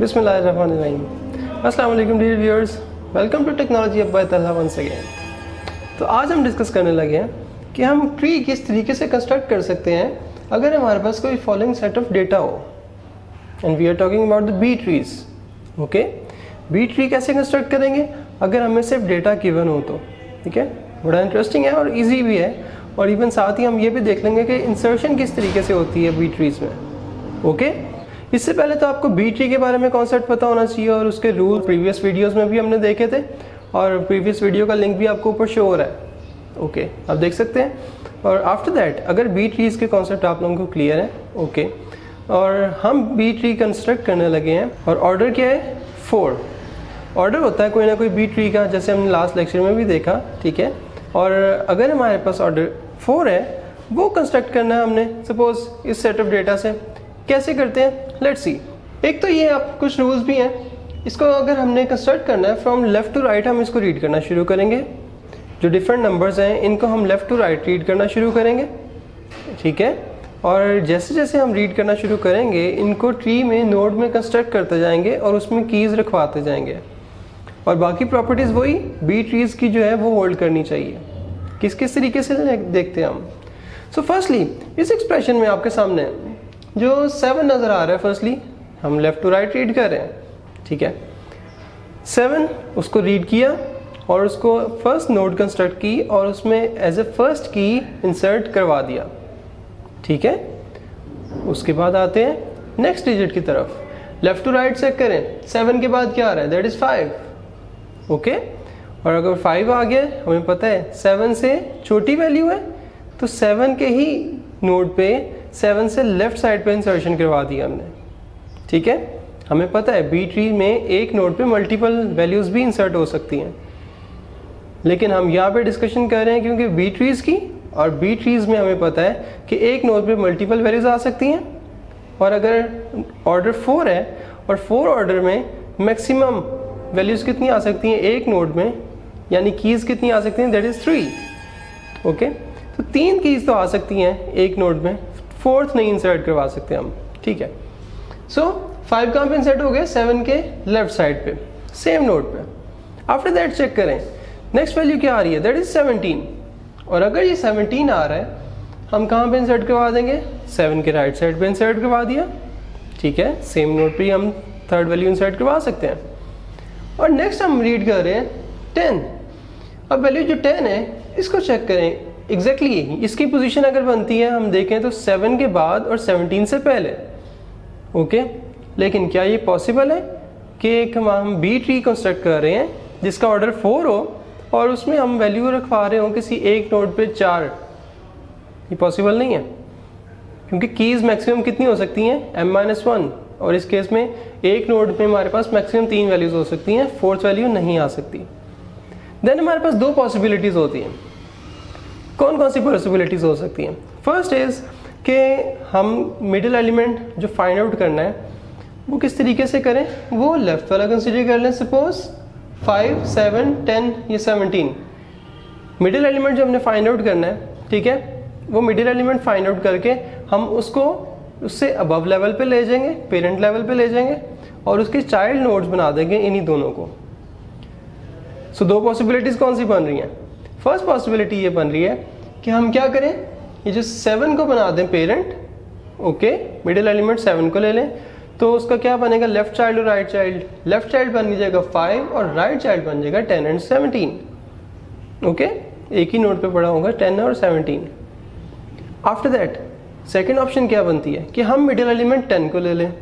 बिस्मिल्लाहिर्रहमानिर्रहीम। अस्सलाम वालेकुम dear viewers, welcome to technology up by Talha once again. तो आज हम डिस्कस करने लगे हैं कि हम ट्री किस तरीके से कंस्ट्रक्ट कर सकते हैं अगर हमारे पास कोई फॉलोइंग सेट ऑफ डेटा हो, and we are talking about the B trees. Okay, B tree कैसे कंस्ट्रक्ट करेंगे अगर हमें सिर्फ डेटा गिवन हो तो। ठीक है, बड़ा इंटरेस्टिंग है और ईजी भी है, और इवन साथ ही हम ये भी देख लेंगे कि इंसर्शन किस तरीके से होती है बी ट्रीज में। ओके, इससे पहले तो आपको बी ट्री के बारे में कॉन्सेप्ट पता होना चाहिए, और उसके रूल प्रीवियस वीडियोस में भी हमने देखे थे, और प्रीवियस वीडियो का लिंक भी आपको ऊपर शो हो रहा है। ओके, आप देख सकते हैं। और आफ्टर दैट अगर बी ट्रीज के कॉन्सेप्ट आप लोगों को क्लियर है, ओके, और हम बी ट्री कंस्ट्रक्ट करने लगे हैं, और ऑर्डर क्या है? 4 ऑर्डर होता है कोई ना कोई बी ट्री का, जैसे हमने लास्ट लेक्चर में भी देखा। ठीक है, और अगर हमारे पास ऑर्डर 4 है, वो कंस्ट्रक्ट करना है हमने सपोज इस सेट ऑफ डेटा से। कैसे करते हैं, लेट्स सी। एक तो ये आप कुछ रूल्स भी हैं, इसको अगर हमने कंस्ट्रक्ट करना है फ्रॉम लेफ्ट टू राइट, हम इसको रीड करना शुरू करेंगे। जो डिफरेंट नंबर्स हैं इनको हम लेफ्ट टू राइट रीड करना शुरू करेंगे। ठीक है, और जैसे जैसे हम रीड करना शुरू करेंगे, इनको ट्री में नोड में कंस्ट्रक्ट करते जाएंगे और उसमें कीज रखवाते जाएंगे, और बाकी प्रॉपर्टीज वही बी ट्रीज की जो है वो होल्ड करनी चाहिए। किस किस तरीके से देखते हैं हम। सो फर्स्टली इस एक्सप्रेशन में आपके सामने जो 7 नजर आ रहा है, फर्स्टली हम लेफ्ट टू राइट रीड कर रहे हैं। ठीक है, 7 उसको रीड किया और उसको फर्स्ट नोड कंस्ट्रक्ट की और उसमें एज ए फर्स्ट की इंसर्ट करवा दिया। ठीक है, उसके बाद आते हैं नेक्स्ट डिजिट की तरफ, लेफ्ट टू राइट चेक करें। 7 के बाद क्या आ रहा है? That is 5। ओके, और अगर 5 आ गया, हमें पता है 7 से छोटी वैल्यू है, तो 7 के ही नोड पे 7 से लेफ्ट साइड पे इंसर्शन करवा दिया हमने। ठीक है, हमें पता है बी ट्री में एक नोड पे मल्टीपल वैल्यूज भी इंसर्ट हो सकती हैं, लेकिन हम यहाँ पे डिस्कशन कर रहे हैं क्योंकि बी ट्रीज की, और बी ट्रीज में हमें पता है कि एक नोड पे मल्टीपल वैल्यूज आ सकती हैं। और अगर ऑर्डर 4 है और 4 ऑर्डर में मैक्सिमम वैल्यूज कितनी आ सकती हैं एक नोड में, यानी कीज कितनी आ सकती हैं? That is 3। ओके, तो 3 कीज तो आ सकती हैं एक नोड में, 4th नहीं इंसर्ट करवा सकते हम। ठीक है, सो 5 कहाँ पे इंसर्ट हो गए? 7 के लेफ्ट साइड पे, सेम नोड पे। आफ्टर दैट चेक करें नेक्स्ट वैल्यू क्या आ रही है? That is 17। और अगर ये 17 आ रहा है, हम कहाँ पे इंसर्ट करवा देंगे? 7 के राइट साइड पे इंसर्ट करवा दिया। ठीक है, सेम नोड पे हम थर्ड वैल्यू इंसर्ट करवा सकते हैं। और नेक्स्ट हम रीड कर रहे हैं 10। अब वैल्यू जो 10 है, इसको चेक करें एग्जैक्टली इसकी पोजीशन अगर बनती है, हम देखें तो 7 के बाद और 17 से पहले। ओके, लेकिन क्या ये पॉसिबल है कि एक हम बी ट्री कंस्ट्रक्ट कर रहे हैं जिसका ऑर्डर 4 हो और उसमें हम वैल्यू रखवा रहे हो किसी एक नोड पे 4? ये पॉसिबल नहीं है, क्योंकि कीज मैक्सिमम कितनी हो सकती हैं? m-1, और इस केस में एक नोड पे हमारे पास मैक्सिमम 3 वैल्यूज हो सकती हैं, 4th वैल्यू नहीं आ सकती। देन हमारे पास 2 पॉसिबिलिटीज होती हैं। कौन कौन सी पॉसिबिलिटीज हो सकती हैं? फर्स्ट इज कि हम मिडिल एलिमेंट जो फाइंड आउट करना है वो किस तरीके से करें, वो लेफ्ट वाला कंसीडर कर लें। सपोज 5, 7, 10 या 17 मिडिल एलिमेंट जो हमने फाइंड आउट करना है। ठीक है, वो मिडिल एलिमेंट फाइंड आउट करके हम उसको उससे अबव लेवल पे ले जाएंगे, पेरेंट लेवल पे ले जाएंगे, और उसके चाइल्ड नोड्स बना देंगे इन्हीं दोनों को। सो 2 पॉसिबिलिटीज कौन सी बन रही हैं? फर्स्ट पॉसिबिलिटी ये बन रही है कि हम क्या करें, ये जो 7 को बना दें पेरेंट। ओके, मिडिल एलिमेंट 7 को ले लें, तो उसका क्या बनेगा? लेफ्ट चाइल्ड और राइट चाइल्ड। लेफ्ट चाइल्ड बन जाएगा 5 और राइट चाइल्ड बन जाएगा 10 एंड 17। ओके, एक ही नोड पे पड़ा होगा 10 और 17। आफ्टर दैट सेकेंड ऑप्शन क्या बनती है कि हम मिडिल एलिमेंट 10 को ले लें,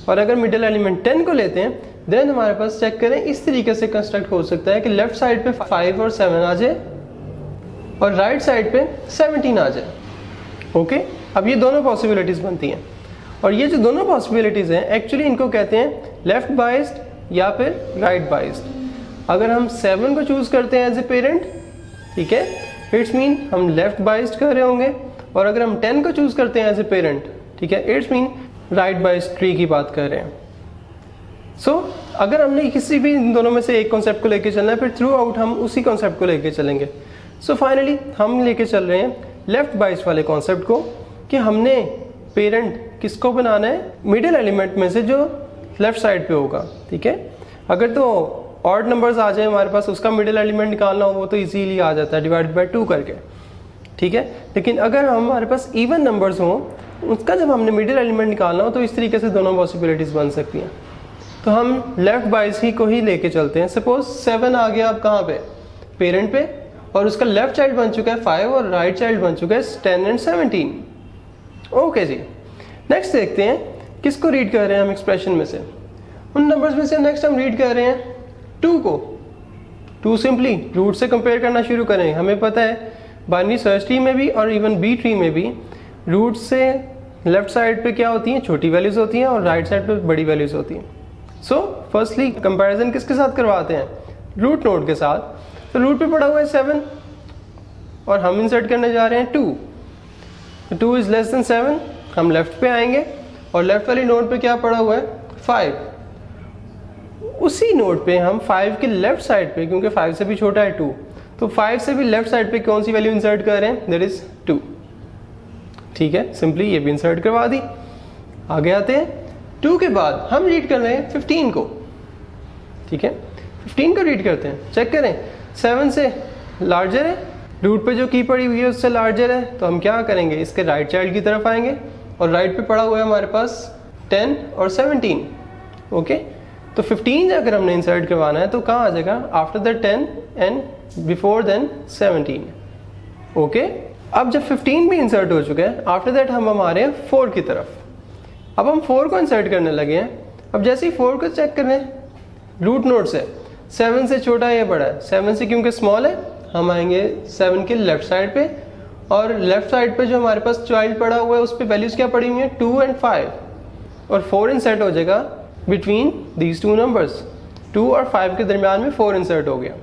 और अगर मिडिल एलिमेंट 10 को लेते हैं, देन हमारे पास चेक करें इस तरीके से कंस्ट्रक्ट हो सकता है कि लेफ्ट साइड पे 5 और 7 आ जाए और राइट साइड पे 17 आ जाए। ओके, अब ये दोनों पॉसिबिलिटीज बनती हैं, और ये जो दोनों पॉसिबिलिटीज हैं एक्चुअली इनको कहते हैं लेफ्ट बाइस्ड या फिर राइट बाइस्ड। अगर हम 7 को चूज करते हैं एज ए पेरेंट, ठीक है, इट्स मीन हम लेफ्ट बाइस्ड कर रहे होंगे, और अगर हम 10 को चूज करते हैं एज ए पेरेंट, ठीक है, it's mean right biased tree की बात कर रहे हैं। सो अगर हमने किसी भी इन दोनों में से एक कॉन्सेप्ट को लेके चलना है, फिर थ्रू आउट हम उसी कॉन्सेप्ट को लेके चलेंगे। सो फाइनली हम लेके चल रहे हैं लेफ्ट बाइस्ड वाले कॉन्सेप्ट को, कि हमने पेरेंट किसको बनाना है? मिडिल एलिमेंट में से जो लेफ्ट साइड पे होगा, ठीक है। अगर तो ऑड नंबर्स आ जाए हमारे पास, उसका मिडिल एलिमेंट निकालना हो वो तो इजीली आ जाता है डिवाइड बाय 2 करके, ठीक है। लेकिन अगर हमारे पास इवन नंबर्स हों, उसका जब हमने मिडिल एलिमेंट निकालना हो तो इस तरीके से दोनों पॉसिबिलिटीज़ बन सकती हैं। तो हम लेफ्ट बाइस ही को ही लेके चलते हैं। सपोज 7 आ गया, अब कहाँ पे, पेरेंट पे, और उसका लेफ्ट चाइल्ड बन चुका है 5 और राइट चाइल्ड बन चुका है 10 एंड 17। ओके जी, नेक्स्ट देखते हैं किसको रीड कर रहे हैं हम एक्सप्रेशन में से। उन नंबर्स में से नेक्स्ट हम रीड कर रहे हैं 2 को। 2 सिंपली रूट से कंपेयर करना शुरू करें। हमें पता है बाइनरी सर्च ट्री में भी और इवन बी ट्री में भी रूट से लेफ्ट साइड पे क्या होती हैं, छोटी वैल्यूज होती हैं, और राइट साइड पे बड़ी वैल्यूज होती हैं। सो फर्स्टली कंपैरिजन किसके साथ करवाते हैं, रूट नोड के साथ। तो रूट पे पड़ा हुआ है 7 और हम इंसर्ट करने जा रहे हैं 2। 2 इज लेस देन 7, हम लेफ्ट पे आएंगे और लेफ्ट वाली नोड पे क्या पड़ा हुआ है 5। उसी नोड पे हम 5 के लेफ्ट साइड पे, क्योंकि 5 से भी छोटा है 2, तो 5 से भी लेफ्ट साइड पे कौन सी वैल्यू इंसर्ट कर रहे हैं, दैट इज 2, ठीक है। सिंपली ये भी इंसर्ट करवा दी। आगे आते हैं 2 के बाद हम रीड कर रहे हैं 15 को, ठीक है। 15 को रीड करते हैं, चेक करें 7 से लार्जर है, रूट पे जो की पड़ी हुई है उससे लार्जर है, तो हम क्या करेंगे, इसके राइट चाइल्ड की तरफ आएंगे और राइट पे पड़ा हुआ है हमारे पास 10 और 17। ओके, तो 15 अगर हमने इंसर्ट करवाना है तो कहाँ आ जाएगा, after the 10 and before then 17। Okay, अब जब 15 भी इंसर्ट हो चुका है, आफ्टर दैट हम हमारे 4 की तरफ। अब हम 4 को इंसर्ट करने लगे हैं। अब जैसे ही 4 को चेक करें रूट नोड से, 7 से छोटा है या बड़ा है, 7 से क्योंकि स्मॉल है, हम आएंगे 7 के लेफ्ट साइड पे, और लेफ्ट साइड पे जो हमारे पास चाइल्ड पड़ा हुआ है उस पर वैल्यूज क्या पड़ी हुई है 2 एंड 5, और 4 इंसर्ट हो जाएगा बिटवीन दीज 2 नंबर्स। 2 और 5 के दरमियान में 4 इंसर्ट हो गया,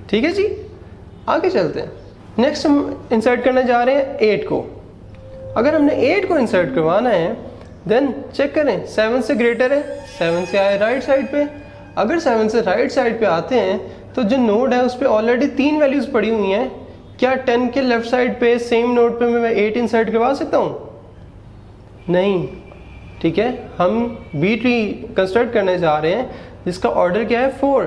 ठीक है जी। आगे चलते हैं, नेक्स्ट हम इंसर्ट करने जा रहे हैं 8 को। अगर हमने 8 को इंसर्ट करवाना है देन चेक करें 7 से ग्रेटर है, 7 से आए राइट साइड पे। अगर 7 से राइट साइड पे आते हैं तो जो नोड है उस पर ऑलरेडी 3 वैल्यूज पड़ी हुई हैं, क्या 10 के लेफ्ट साइड पे सेम नोड पे मैं 8 इंसर्ट करवा सकता हूँ? नहीं, ठीक है। हम बी ट्री कंस्ट्रक्ट करने जा रहे हैं जिसका ऑर्डर क्या है 4,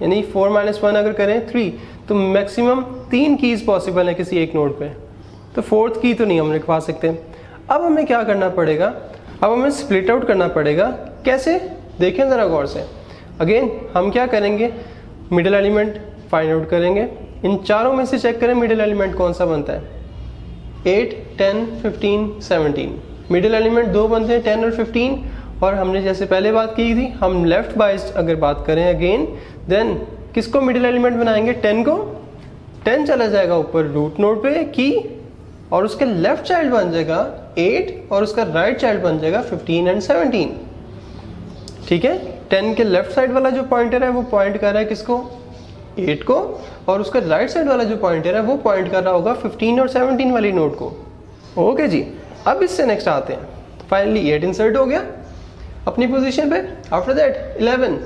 यानी 4 - 1 अगर करें 3, तो मैक्सिमम 3 कीज पॉसिबल है किसी एक नोड पे, तो 4th की तो नहीं हम लिखवा सकते। अब हमें क्या करना पड़ेगा, अब हमें स्प्लिट आउट करना पड़ेगा। कैसे, देखें ज़रा गौर से। अगेन हम क्या करेंगे, मिडिल एलिमेंट फाइंड आउट करेंगे। इन चारों में से चेक करें मिडिल एलिमेंट कौन सा बनता है, 8, 10, 15, 17। मिडिल एलिमेंट 2 बनते हैं, 10 और 15। और हमने जैसे पहले बात की थी, हम लेफ्ट बाइस्ड अगर बात करें अगेन, देन किसको मिडिल एलिमेंट बनाएंगे, 10 को। 10 चला जाएगा ऊपर रूट नोड पे की, और उसके लेफ्ट चाइल्ड बन जाएगा 8 और उसका राइट चाइल्ड बन जाएगा 15 एंड 17, ठीक है। 10 के लेफ्ट साइड वाला जो पॉइंटर है वो पॉइंट कर रहा है किसको, 8 को, और उसका राइट साइड वाला जो पॉइंटर है वो पॉइंट कर रहा होगा 15 और 17 वाली नोड को। ओके जी, अब इससे नेक्स्ट आते हैं। फाइनली 8 इंसर्ट हो गया अपनी पोजीशन पे। आफ्टर दैट 11,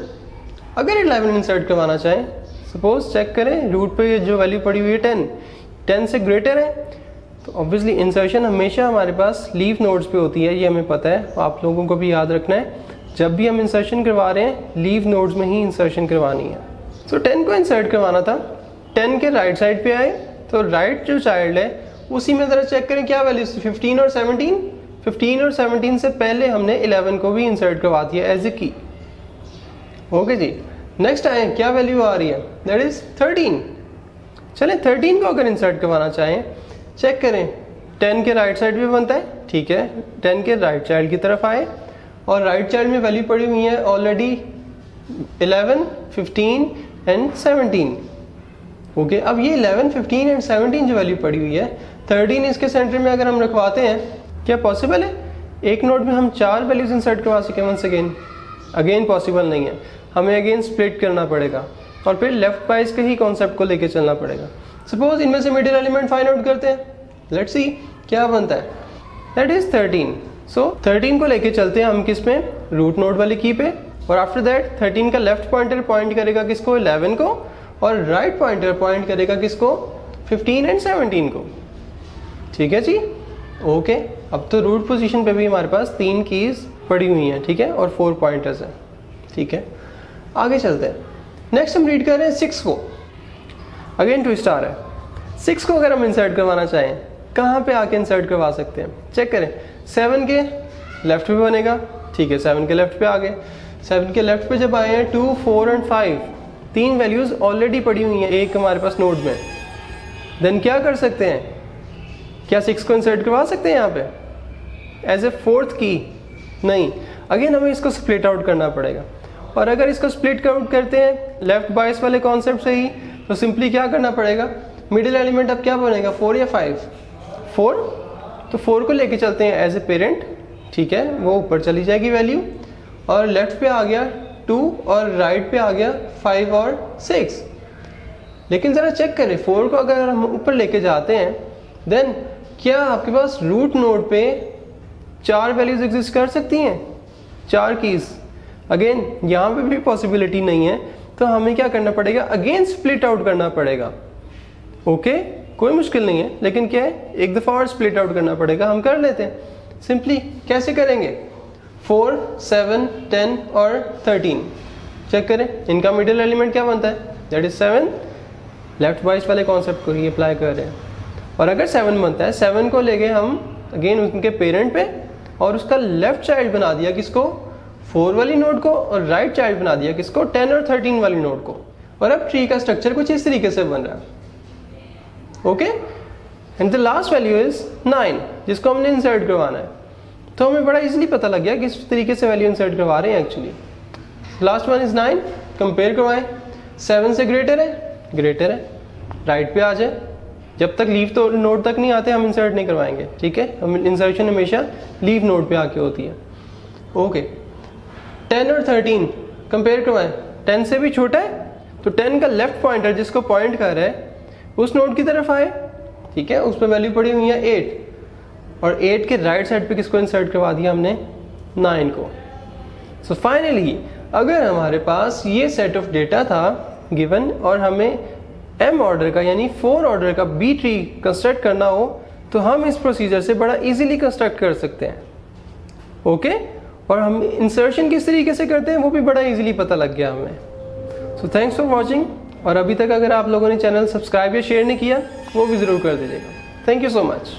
अगर 11 इंसर्ट करवाना चाहें, सपोज चेक करें रूट पे जो वैल्यू पड़ी हुई है 10 से ग्रेटर है, तो ऑब्वियसली इंसर्शन हमेशा हमारे पास लीफ नोड्स पे होती है, ये हमें पता है, आप लोगों को भी याद रखना है। जब भी हम इंसर्शन करवा रहे हैं लीफ नोड्स में ही इंसर्शन करवानी है। सो 10 को इंसर्ट करवाना था, 10 के राइट साइड पे आए, तो राइट जो चाइल्ड है उसी में ज़रा चेक करें क्या वैल्यूज, 15 और 17। 15 और 17 से पहले हमने 11 को भी इंसर्ट करवा दिया एज ए की। ओके जी, नेक्स्ट आए, क्या वैल्यू आ रही है, दैट इज 13। चलें 13 को अगर इंसर्ट करवाना चाहें, चेक करें 10 के राइट साइड पे बनता है, ठीक है। 10 के राइट चाइल्ड की तरफ आए और राइट चाइल्ड में वैल्यू पड़ी हुई है ऑलरेडी 11, 15 एंड 17। ओके, अब ये 11, 15 एंड 17 जो वैल्यू पड़ी हुई है, 13 इसके सेंटर में अगर हम रखवाते हैं, क्या पॉसिबल है एक नोड में हम 4 वैल्यूज इंसर्ट करवा सकें वंस अगेन पॉसिबल नहीं है। हमें अगेन स्प्लिट करना पड़ेगा और फिर लेफ्ट बाइस के ही कॉन्सेप्ट को लेके चलना पड़ेगा। सपोज इनमें से मिडिल एलिमेंट फाइंड आउट करते हैं, लेट्स सी क्या बनता है, दैट इज 13। सो 13 को लेके चलते हैं हम किस पे, रूट नोड वाली की पे, और आफ्टर दैट 13 का लेफ्ट पॉइंटर पॉइंट करेगा किसको, 11 को, और राइट पॉइंटर पॉइंट करेगा किसको, 15 एंड 17 को, ठीक है जी। ओके, अब तो रूट पोजीशन पे भी हमारे पास 3 कीज पड़ी हुई हैं, ठीक है, और 4 पॉइंटर्स हैं, ठीक है। आगे चलते हैं। नेक्स्ट हम रीड कर रहे हैं 6 को। अगेन ट्विस्ट आ रहा है। 6 को अगर हम इंसर्ट करवाना चाहें, कहाँ पे आके इंसर्ट करवा सकते हैं, चेक करें। 7 के लेफ्ट पे बनेगा, ठीक है, 7 के लेफ्ट पे आ गए। 7 के लेफ्ट पे जब आए हैं 2, 4 और 5, 3 वैल्यूज ऑलरेडी पड़ी हुई हैं एक हमारे पास नोड में। देन क्या कर सकते हैं, क्या 6 को इंसर्ट करवा सकते हैं यहाँ पे एज ए 4th की? नहीं, अगेन हमें इसको स्प्लिट आउट करना पड़ेगा। और अगर इसको स्प्लिट आउट करते हैं लेफ्ट बायस वाले कॉन्सेप्ट से ही, तो सिंपली क्या करना पड़ेगा, मिडिल एलिमेंट अब क्या बनेगा, 4 या 5? 4, तो 4 को लेके चलते हैं एज ए पेरेंट, ठीक है, वो ऊपर चली जाएगी वैल्यू, और लेफ्ट पे आ गया 2 और राइट पे आ गया 5 और 6। लेकिन ज़रा चेक करें, 4 को अगर हम ऊपर लेके जाते हैं, देन क्या आपके पास रूट नोड पे 4 वैल्यूज एग्जिस्ट कर सकती हैं, 4 कीज? अगेन यहाँ पे भी पॉसिबिलिटी नहीं है, तो हमें क्या करना पड़ेगा, अगेन स्प्लिट आउट करना पड़ेगा। ओके, कोई मुश्किल नहीं है, लेकिन क्या है, एक दफ़ा और स्प्लिट आउट करना पड़ेगा। हम कर लेते हैं सिंपली। कैसे करेंगे, 4, 7, 10 और 13 चेक करें, इनका मिडिल एलिमेंट क्या बनता है, दैट इज 7। लेफ्ट बाइस वाले कॉन्सेप्ट को ही अप्लाई कर रहे हैं। और अगर 7 बनता है, 7 को ले गए हम अगेन उनके पेरेंट पे, और उसका लेफ्ट चाइल्ड बना दिया किसको, 4 वाली नोड को, और राइट चाइल्ड बना दिया किसको, 10 और 13 वाली नोड को। और अब ट्री का स्ट्रक्चर कुछ इस तरीके से बन रहा है। Okay, and the last value is 9, जिसको हमने इंसर्ट करवाना है। तो हमें बड़ा इजीली पता लग गया किस तरीके से वैल्यू इंसर्ट करवा रहे हैं actually. Last one is 9, compare करवाएं, 7 से ग्रेटर है, राइट पे आ जाए। जब तक लीव तो नोड तक नहीं आते हम इंसर्ट नहीं करवाएंगे, ठीक है, हम इंसर्शन हमेशा लीव नोड पे आके होती है। ओके, 10 और 13 कंपेयर करवाएं, 10 से भी छोटा है, तो 10 का लेफ्ट पॉइंटर जिसको पॉइंट कर रहा है उस नोड की तरफ आए, ठीक है, उस पर वैल्यू पड़ी हुई है 8, और 8 के राइट साइड पे किसको इंसर्ट करवा दिया हमने, 9 को। सो फाइनली अगर हमारे पास ये सेट ऑफ डेटा था गिवन, और हमें m ऑर्डर का यानी 4 ऑर्डर का बी ट्री कंस्ट्रक्ट करना हो, तो हम इस प्रोसीजर से बड़ा इजीली कंस्ट्रक्ट कर सकते हैं। ओके, और हम इंसर्शन किस तरीके से करते हैं वो भी बड़ा इजीली पता लग गया हमें। सो थैंक्स फॉर वॉचिंग, और अभी तक अगर आप लोगों ने चैनल सब्सक्राइब या शेयर नहीं किया वो भी ज़रूर कर दीजिएगा। Thank you so much.